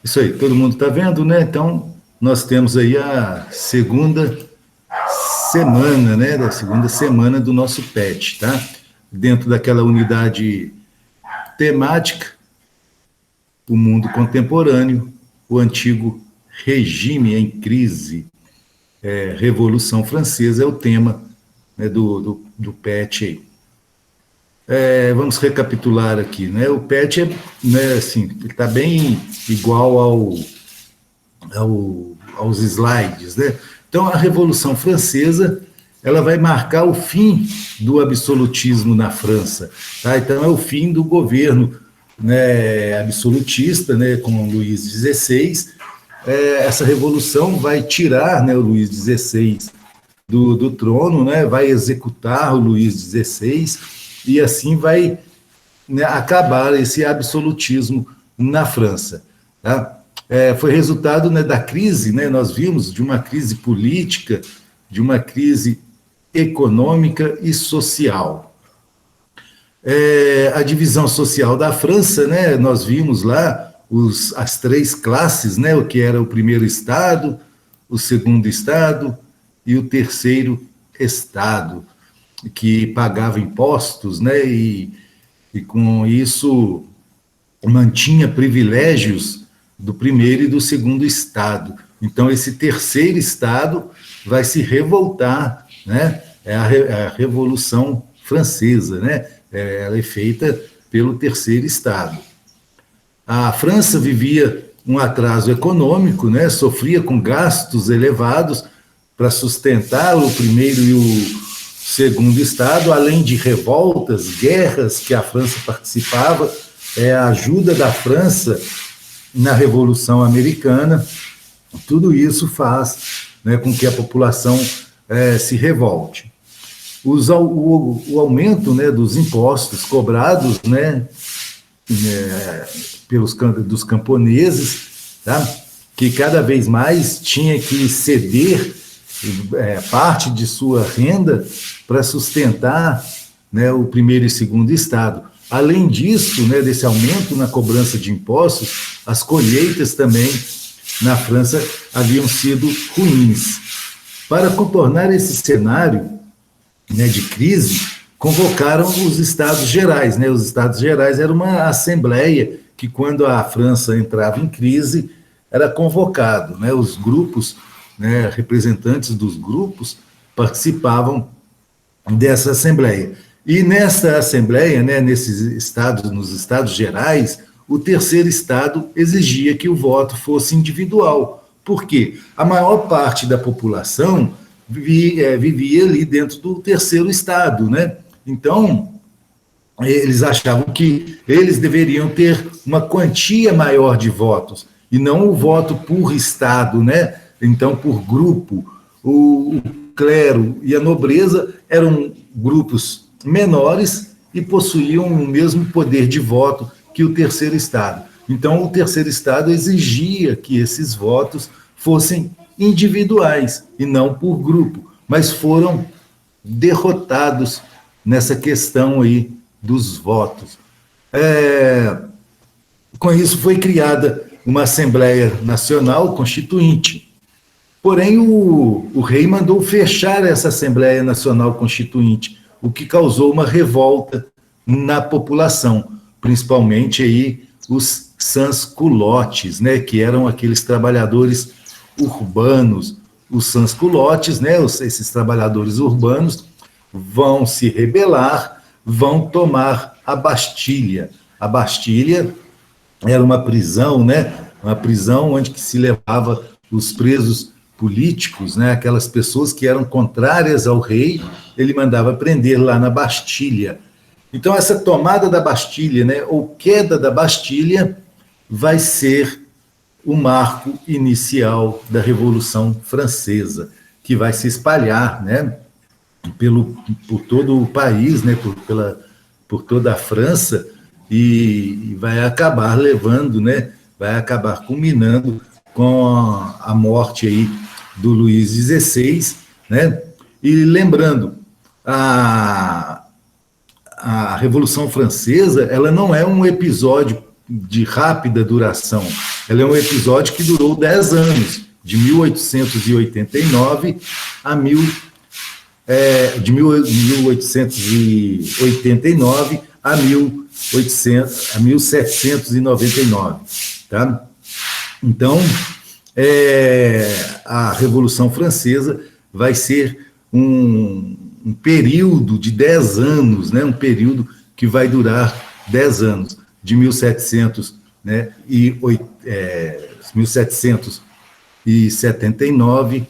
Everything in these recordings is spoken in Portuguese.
Isso aí, todo mundo está vendo, né? Então, nós temos aí a segunda semana, né? Da segunda semana do nosso PET, tá? Dentro daquela unidade temática, o mundo contemporâneo, o antigo regime em crise, Revolução Francesa é o tema, né, do PET aí. Vamos recapitular aqui, né? O PET né, assim, está bem igual aos slides, né? Então, a Revolução Francesa ela vai marcar o fim do absolutismo na França, tá? Então, é o fim do governo, né, absolutista, né, com Luís XVI. Essa revolução vai tirar, né, o Luís XVI do trono, né, vai executar o Luís XVI e assim vai, né, acabar esse absolutismo na França. Tá? Foi resultado, né, da crise, né, nós vimos, de uma crise política, de uma crise econômica e social. A divisão social da França, né, nós vimos lá as três classes, né, o que era o primeiro estado, o segundo estado e o terceiro estado, que pagava impostos, né, e com isso mantinha privilégios do primeiro e do segundo estado. Então, esse terceiro estado vai se revoltar, né? É a Revolução Francesa, né? Ela é feita pelo terceiro estado. A França vivia um atraso econômico, né? Sofria com gastos elevados para sustentar o primeiro e o segundo estado, além de revoltas, guerras que a França participava, a ajuda da França na Revolução Americana, tudo isso faz, né, com que a população se revolte. O aumento, né, dos impostos cobrados, né, dos camponeses, tá, que cada vez mais tinha que ceder parte de sua renda para sustentar, né, o primeiro e segundo estado. Além disso, né, desse aumento na cobrança de impostos, as colheitas também na França haviam sido ruins. Para contornar esse cenário, né, de crise, convocaram os Estados Gerais. Né? Os Estados Gerais era uma assembleia que, quando a França entrava em crise, era convocado. Né? Os grupos, né, representantes dos grupos participavam dessa assembleia. E nessa assembleia, né, nesses estados, nos Estados Gerais, o terceiro estado exigia que o voto fosse individual. Por quê? A maior parte da população vivia ali dentro do terceiro estado, né? Então, eles achavam que eles deveriam ter uma quantia maior de votos, e não o voto por estado, né? Então, por grupo. O clero e a nobreza eram grupos menores e possuíam o mesmo poder de voto que o terceiro estado. Então, o terceiro estado exigia que esses votos fossem individuais e não por grupo, mas foram derrotados nessa questão aí dos votos. Com isso foi criada uma Assembleia Nacional Constituinte. Porém, o rei mandou fechar essa Assembleia Nacional Constituinte, o que causou uma revolta na população, principalmente aí os sans-culottes, né, que eram aqueles trabalhadores urbanos. Os sans-culottes, né, esses trabalhadores urbanos, vão se rebelar, vão tomar a Bastilha. A Bastilha era uma prisão, né, uma prisão onde que se levava os presos políticos, né, aquelas pessoas que eram contrárias ao rei, ele mandava prender lá na Bastilha. Então, essa tomada da Bastilha, né, ou queda da Bastilha, vai ser o marco inicial da Revolução Francesa, que vai se espalhar, né, por todo o país, né, por toda a França, e vai acabar levando, né, vai acabar culminando com a morte aí do Luís XVI, né? E lembrando, a Revolução Francesa, ela não é um episódio de rápida duração. Ela é um episódio que durou 10 anos, de 1889 a 1889 a 1799, tá? Então, a Revolução Francesa vai ser um período de 10 anos, né? Um período que vai durar 10 anos, de 1700, né? 1779,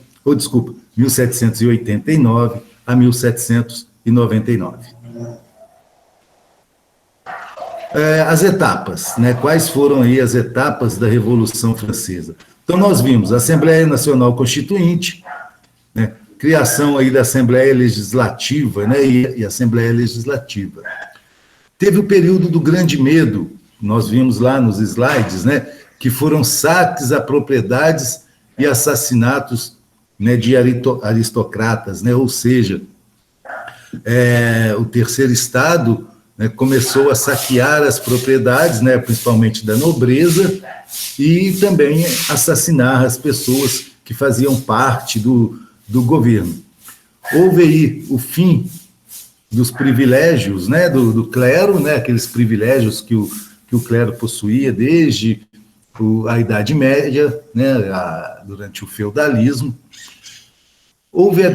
1789 a 1799. As etapas, né? Quais foram aí as etapas da Revolução Francesa? Então, nós vimos a Assembleia Nacional Constituinte, né? Criação aí da Assembleia Legislativa, né? E Assembleia Legislativa. Teve o período do Grande Medo, nós vimos lá nos slides, né? Que foram saques a propriedades e assassinatos, né, de aristocratas, né? Ou seja, o Terceiro Estado, né, começou a saquear as propriedades, né, principalmente da nobreza, e também assassinar as pessoas que faziam parte do governo. Houve aí o fim dos privilégios, né, do clero, né, aqueles privilégios que o clero possuía desde a Idade Média, né, durante o feudalismo. Houve a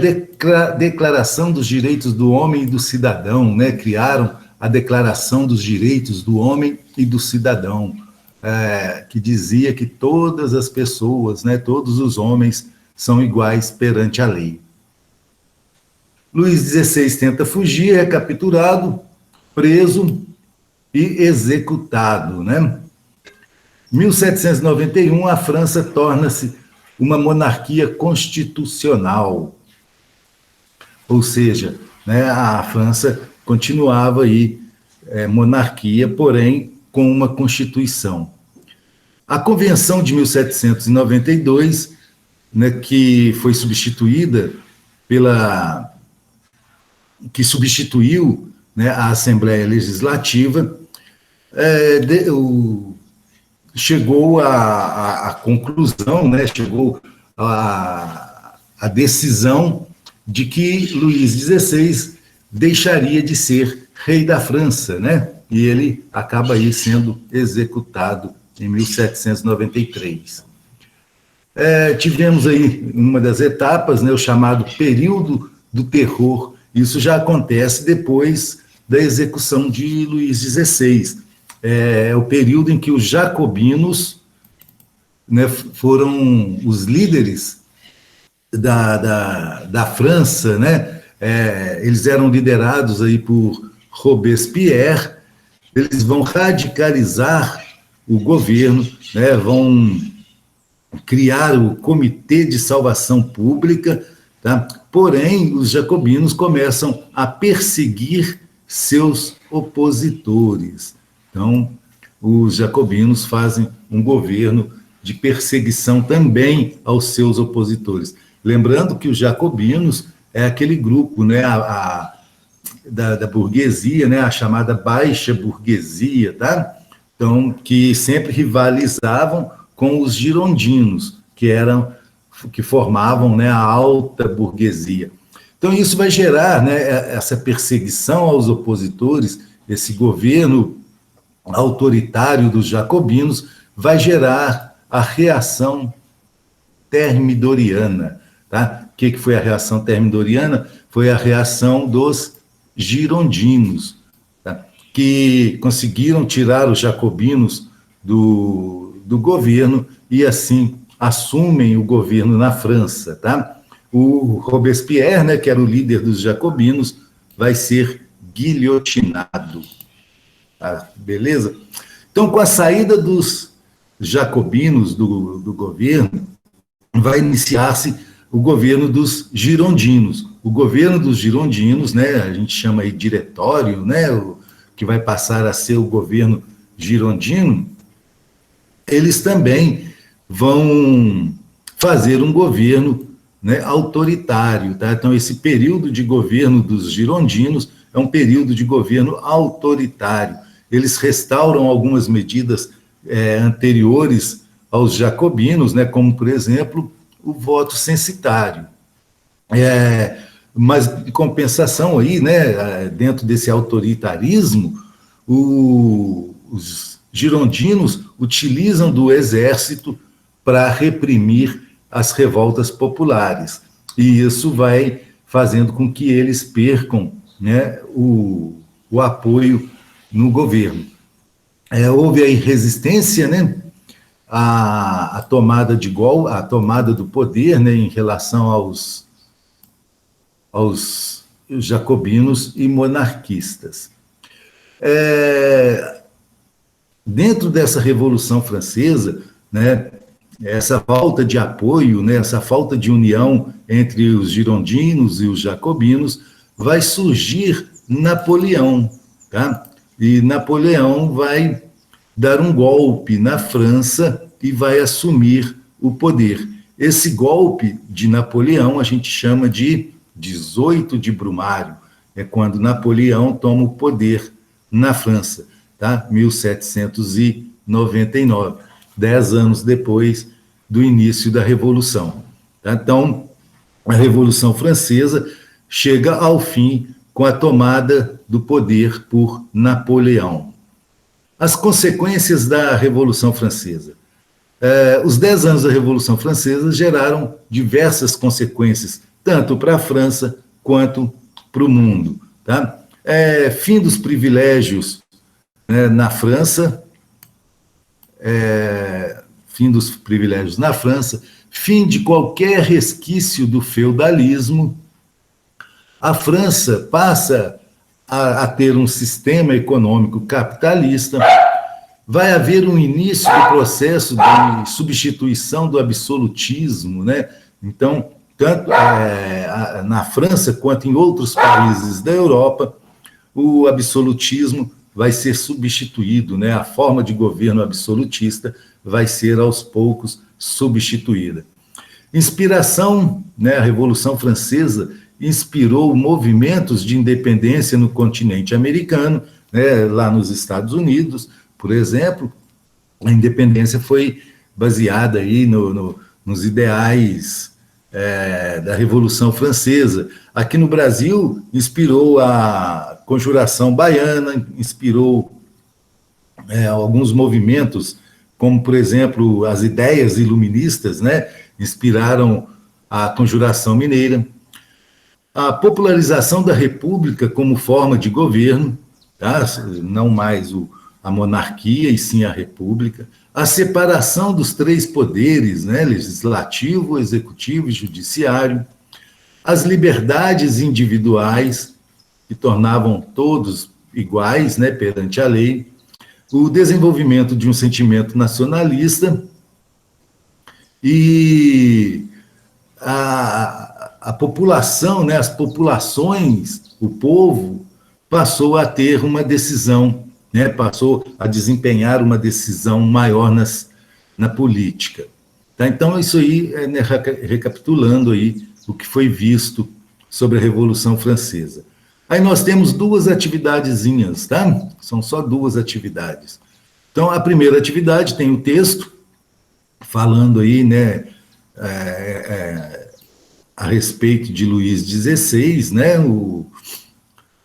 Declaração dos Direitos do Homem e do Cidadão, né, criaram a Declaração dos Direitos do Homem e do Cidadão, que dizia que todas as pessoas, né, todos os homens são iguais perante a lei. Luís XVI tenta fugir, é capturado, preso e executado, né? 1791, a França torna-se uma monarquia constitucional, ou seja, né, a França continuava aí monarquia, porém com uma constituição. A Convenção de 1792, né, que foi substituída que substituiu, né, a Assembleia Legislativa, chegou à conclusão, né, chegou à decisão de que Luís XVI deixaria de ser rei da França, né? E ele acaba aí sendo executado em 1793. Tivemos aí uma das etapas, né, o chamado período do terror. Isso já acontece depois da execução de Luís XVI. É o período em que os jacobinos, né, foram os líderes da França, né? Eles eram liderados aí por Robespierre. Eles vão radicalizar o governo, né? Vão criar o Comitê de Salvação Pública, tá? Porém, os jacobinos começam a perseguir seus opositores. Então, os jacobinos fazem um governo de perseguição também aos seus opositores. Lembrando que os jacobinos é aquele grupo, né, da burguesia, né, a chamada baixa burguesia, tá? Então, que sempre rivalizavam com os girondinos, que formavam, né, a alta burguesia. Então, isso vai gerar, né, essa perseguição aos opositores, esse governo autoritário dos jacobinos, vai gerar a reação termidoriana. Tá? O que foi a reação termidoriana? Foi a reação dos girondinos, tá? Que conseguiram tirar os jacobinos do governo e, assim, assumem o governo na França. Tá? O Robespierre, né, que era o líder dos jacobinos, vai ser guilhotinado. Tá? Beleza? Então, com a saída dos jacobinos do governo, vai iniciar-se o governo dos girondinos. O governo dos girondinos, né, a gente chama aí diretório, né, que vai passar a ser o governo girondino, eles também vão fazer um governo, né, autoritário. Tá? Então, esse período de governo dos girondinos é um período de governo autoritário. eles restauram algumas medidas anteriores aos jacobinos, né, como, por exemplo, o voto censitário. Mas, em compensação, aí, né, dentro desse autoritarismo, os girondinos utilizam do exército para reprimir as revoltas populares. E isso vai fazendo com que eles percam, né, o apoio no governo. Houve aí resistência, né, à tomada à tomada do poder, né, em relação aos jacobinos e monarquistas. Dentro dessa Revolução Francesa, né, essa falta de apoio, né, essa falta de união entre os girondinos e os jacobinos, vai surgir Napoleão, tá? E Napoleão vai dar um golpe na França e vai assumir o poder. Esse golpe de Napoleão a gente chama de 18 de Brumário, é quando Napoleão toma o poder na França, tá? 1799, 10 anos depois do início da Revolução. Tá? Então, a Revolução Francesa chega ao fim com a tomada do poder por Napoleão. As consequências da Revolução Francesa. Os 10 anos da Revolução Francesa geraram diversas consequências, tanto para a França quanto para o mundo. Tá? Fim dos privilégios, né, na França, fim dos privilégios na França, fim de qualquer resquício do feudalismo. A França passa a ter um sistema econômico capitalista, vai haver um início do processo de substituição do absolutismo, né? Então, tanto na França quanto em outros países da Europa, o absolutismo vai ser substituído, né? A forma de governo absolutista vai ser, aos poucos, substituída. Inspiração, né? A Revolução Francesa inspirou movimentos de independência no continente americano, né? Lá nos Estados Unidos, por exemplo, a independência foi baseada aí nos ideais da Revolução Francesa. Aqui no Brasil, inspirou a Conjuração Baiana, inspirou alguns movimentos, como, por exemplo, as ideias iluministas, né, inspiraram a Conjuração Mineira. A popularização da República como forma de governo, tá? Não mais a monarquia, e sim a República. A separação dos 3 poderes, né, legislativo, executivo e judiciário. As liberdades individuais, que tornavam todos iguais, né, perante a lei. O desenvolvimento de um sentimento nacionalista e a população, né, as populações, o povo, passou a ter uma decisão, né, passou a desempenhar uma decisão maior na política. Tá? Então, isso aí, né, recapitulando aí o que foi visto sobre a Revolução Francesa. Aí nós temos 2 atividadezinhas, tá? São só 2 atividades. Então, a primeira atividade tem o texto, falando aí, né, a respeito de Luís XVI, né, o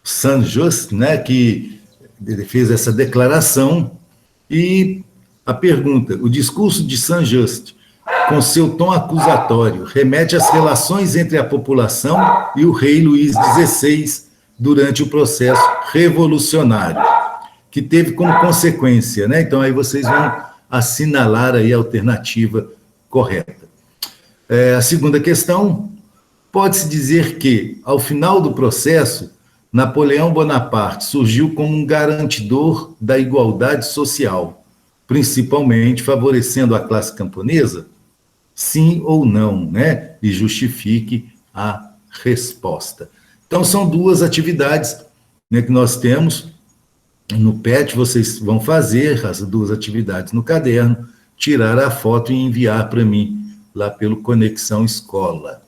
Saint-Just, né, que ele fez essa declaração, e a pergunta: o discurso de Saint-Just, com seu tom acusatório, remete às relações entre a população e o rei Luís XVI durante o processo revolucionário, que teve como consequência, né? Então, aí vocês vão assinalar aí a alternativa correta. A segunda questão: pode-se dizer que, ao final do processo, Napoleão Bonaparte surgiu como um garantidor da igualdade social, principalmente favorecendo a classe camponesa? Sim ou não, né? E justifique a resposta. Então, são 2 atividades, né, que nós temos no PET. Vocês vão fazer as 2 atividades no caderno, tirar a foto e enviar para mim lá pelo Conexão Escola.